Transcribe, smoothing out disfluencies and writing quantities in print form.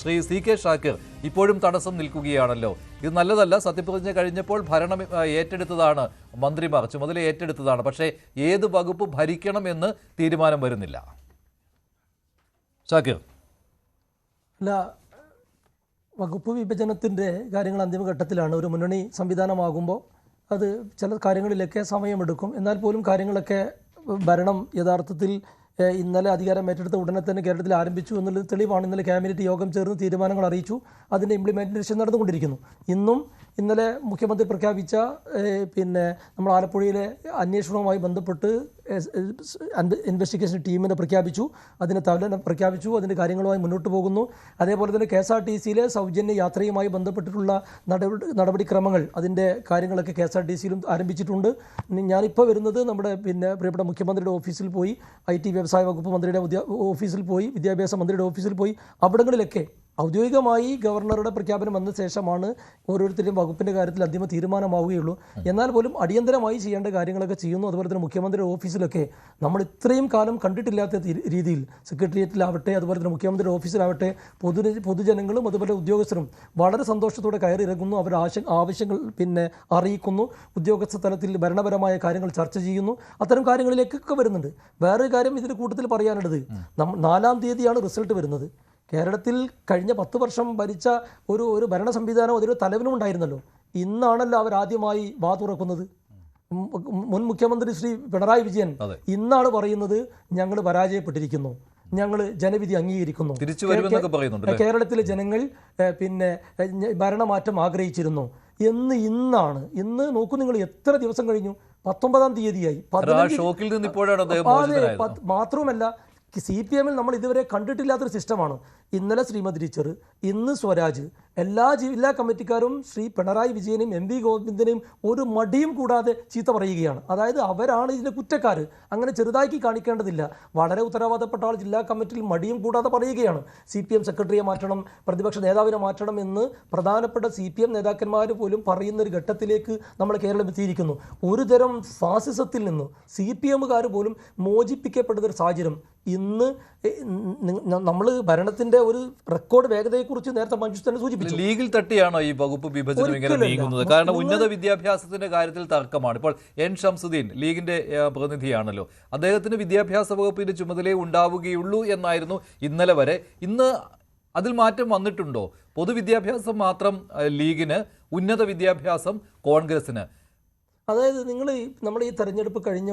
Shri C K Shakir ഇപ്പോഴും തടസ്സം നിൽക്കുകയാണല്ലോ. ഇത് നല്ലതല്ല. സത്യപ്രതിജ്ഞ കഴിഞ്ഞപ്പോൾ ഭരണം ഏറ്റെടുത്തതാണ് മന്ത്രിമാർ, ചുമതല ഏറ്റെടുത്തതാണ്. പക്ഷേ ഏത് വകുപ്പ് ഭരിക്കണം എന്ന് തീരുമാനം വരുന്നില്ല. ഷാക്കിർ, അല്ല, വകുപ്പ് വിഭജനത്തിൻ്റെ കാര്യങ്ങൾ അന്തിമഘട്ടത്തിലാണ്. ഒരു മുന്നണി സംവിധാനമാകുമ്പോൾ അത് ചില കാര്യങ്ങളിലൊക്കെ സമയമെടുക്കും. എന്നാൽ പോലും കാര്യങ്ങളൊക്കെ ഭരണം യഥാർത്ഥത്തിൽ ഇന്നലെ അധികാരം ഏറ്റെടുത്ത ഉടനെ തന്നെ കേരളത്തിൽ ആരംഭിച്ചു എന്നുള്ളത് തെളിവാണ്. ഇന്നലെ ക്യാബിനറ്റ് യോഗം ചേർന്ന് തീരുമാനങ്ങൾ അറിയിച്ചു. അതിൻ്റെ ഇംപ്ലിമെൻറ്റേഷൻ നടന്നുകൊണ്ടിരിക്കുന്നു. ഇന്നലെ മുഖ്യമന്ത്രി പ്രഖ്യാപിച്ച നമ്മൾ ആലപ്പുഴയിലെ അന്വേഷണവുമായി ബന്ധപ്പെട്ട് ഇൻവെസ്റ്റിഗേഷൻ ടീമിനെ പ്രഖ്യാപിച്ചു. അതിന് തലവനെ പ്രഖ്യാപിച്ചു. അതിൻ്റെ കാര്യങ്ങളുമായി മുന്നോട്ട് പോകുന്നു. അതേപോലെ തന്നെ KSRTCയിലെ സൗജന്യ യാത്രയുമായി ബന്ധപ്പെട്ടിട്ടുള്ള നടപടിക്രമങ്ങൾ, അതിൻ്റെ കാര്യങ്ങളൊക്കെ KSRTCയിലും ആരംഭിച്ചിട്ടുണ്ട്. ഞാനിപ്പോൾ വരുന്നത് നമ്മുടെ പ്രിയപ്പെട്ട മുഖ്യമന്ത്രിയുടെ ഓഫീസിൽ പോയി, IT വ്യവസായ വകുപ്പ് മന്ത്രിയുടെ ഓഫീസിൽ പോയി, വിദ്യാഭ്യാസ മന്ത്രിയുടെ ഓഫീസിൽ പോയി, അവിടങ്ങളിലൊക്കെ ഔദ്യോഗികമായി ഗവർണറുടെ പ്രഖ്യാപനം വന്ന ശേഷമാണ് ഓരോരുത്തരുടെയും വകുപ്പിൻ്റെ കാര്യത്തിൽ അന്തിമ തീരുമാനമാവുകയുള്ളൂ. എന്നാൽ പോലും അടിയന്തരമായി ചെയ്യേണ്ട കാര്യങ്ങളൊക്കെ ചെയ്യുന്നു. അതുപോലെ തന്നെ മുഖ്യമന്ത്രിയുടെ ഓഫീസിലൊക്കെ നമ്മൾ ഇത്രയും കാലം കണ്ടിട്ടില്ലാത്ത രീതിയിൽ സെക്രട്ടേറിയറ്റിലാവട്ടെ, അതുപോലെ തന്നെ മുഖ്യമന്ത്രിയുടെ ഓഫീസിലാവട്ടെ, പൊതുജനങ്ങളും അതുപോലെ ഉദ്യോഗസ്ഥരും വളരെ സന്തോഷത്തോടെ കയറിയിറങ്ങുന്നു. അവർ ആവശ്യങ്ങൾ അറിയിക്കുന്നു. ഉദ്യോഗസ്ഥ തലത്തിൽ ഭരണപരമായ കാര്യങ്ങൾ ചർച്ച ചെയ്യുന്നു. അത്തരം കാര്യങ്ങളിലേക്കൊക്കെ വരുന്നുണ്ട്. വേറൊരു കാര്യം ഇതിൻ്റെ കൂട്ടത്തിൽ പറയാനുള്ളത്, 4-ാം തീയതിയാണ് റിസൾട്ട് വരുന്നത്. കേരളത്തിൽ കഴിഞ്ഞ 10 വർഷം ഭരിച്ച ഒരു ഭരണ സംവിധാനം, അതിലൊരു തലവനും ഉണ്ടായിരുന്നല്ലോ. ഇന്നാണല്ലോ അവർ ആദ്യമായി വാ തുറക്കുന്നത്. മുൻ മുഖ്യമന്ത്രി ശ്രീ പിണറായി വിജയൻ ഇന്നാണ് പറയുന്നത്, ഞങ്ങൾ പരാജയപ്പെട്ടിരിക്കുന്നു, ഞങ്ങൾ ജനവിധി അംഗീകരിക്കുന്നു, കേരളത്തിലെ ജനങ്ങൾ ഭരണമാറ്റം ആഗ്രഹിച്ചിരുന്നു എന്ന്. ഇന്ന് നോക്കൂ നിങ്ങൾ, എത്ര ദിവസം കഴിഞ്ഞു? 19-ാം തീയതിയായി. മാത്രവുമല്ല, CPM-ൽ നമ്മൾ ഇതുവരെ കണ്ടിട്ടില്ലാത്തൊരു സിസ്റ്റമാണ്. ഇന്നലെ ശ്രീമതി ടീച്ചർ, ഇന്ന് സ്വരാജ്, എല്ലാ ജില്ലാ കമ്മിറ്റിക്കാരും ശ്രീ പിണറായി വിജയനെയും MV ഗോവിന്ദനെയും ഒരു മടിയും കൂടാതെ ചീത്ത പറയുകയാണ്. അതായത് അവരാണ് ഇതിൻ്റെ കുറ്റക്കാർ. അങ്ങനെ ചെറുതാക്കി കാണിക്കേണ്ടതില്ല. വളരെ ഉത്തരവാദപ്പെട്ട ആൾ ജില്ലാ കമ്മിറ്റിയിൽ മടിയും കൂടാതെ പറയുകയാണ്, CPM സെക്രട്ടറിയെ മാറ്റണം, പ്രതിപക്ഷ നേതാവിനെ മാറ്റണം എന്ന് പ്രധാനപ്പെട്ട CPM നേതാക്കന്മാർ പോലും പറയുന്നൊരു ഘട്ടത്തിലേക്ക് നമ്മൾ കേരളം എത്തിയിരിക്കുന്നു. ഒരു തരം ഫാസിസത്തിൽ നിന്ന് CPM-കാർ പോലും മോചിപ്പിക്കപ്പെടുന്നൊരു സാഹചര്യം ഇന്ന്. നമ്മൾ ഭരണത്തിന്റെ ഒരു റെക്കോർഡ് വേഗതയെക്കുറിച്ച് നേരത്തെ മഞ്ജു തന്നെ സൂചിപ്പിച്ചു. ലീഗിൽ തട്ടിയാണോ ഈ വകുപ്പ് വിഭജനം ഇങ്ങനെ നീങ്ങുന്നത്? കാരണം ഉന്നത വിദ്യാഭ്യാസത്തിന്റെ കാര്യത്തിൽ തർക്കമാണ്. ഇപ്പോൾ N ഷംസുദ്ദീൻ ലീഗിന്റെ പ്രതിനിധിയാണല്ലോ. അദ്ദേഹത്തിന് വിദ്യാഭ്യാസ വകുപ്പിന്റെ ചുമതലയെ ഉണ്ടാവുകയുള്ളൂ എന്നായിരുന്നു ഇന്നലെ വരെ. ഇന്ന് അതിൽ മാറ്റം വന്നിട്ടുണ്ടോ? പൊതുവിദ്യാഭ്യാസം മാത്രം ലീഗിന്, ഉന്നത വിദ്യാഭ്യാസം കോൺഗ്രസിന്. അതായത് നമ്മൾ ഈ തെരഞ്ഞെടുപ്പ് കഴിഞ്ഞ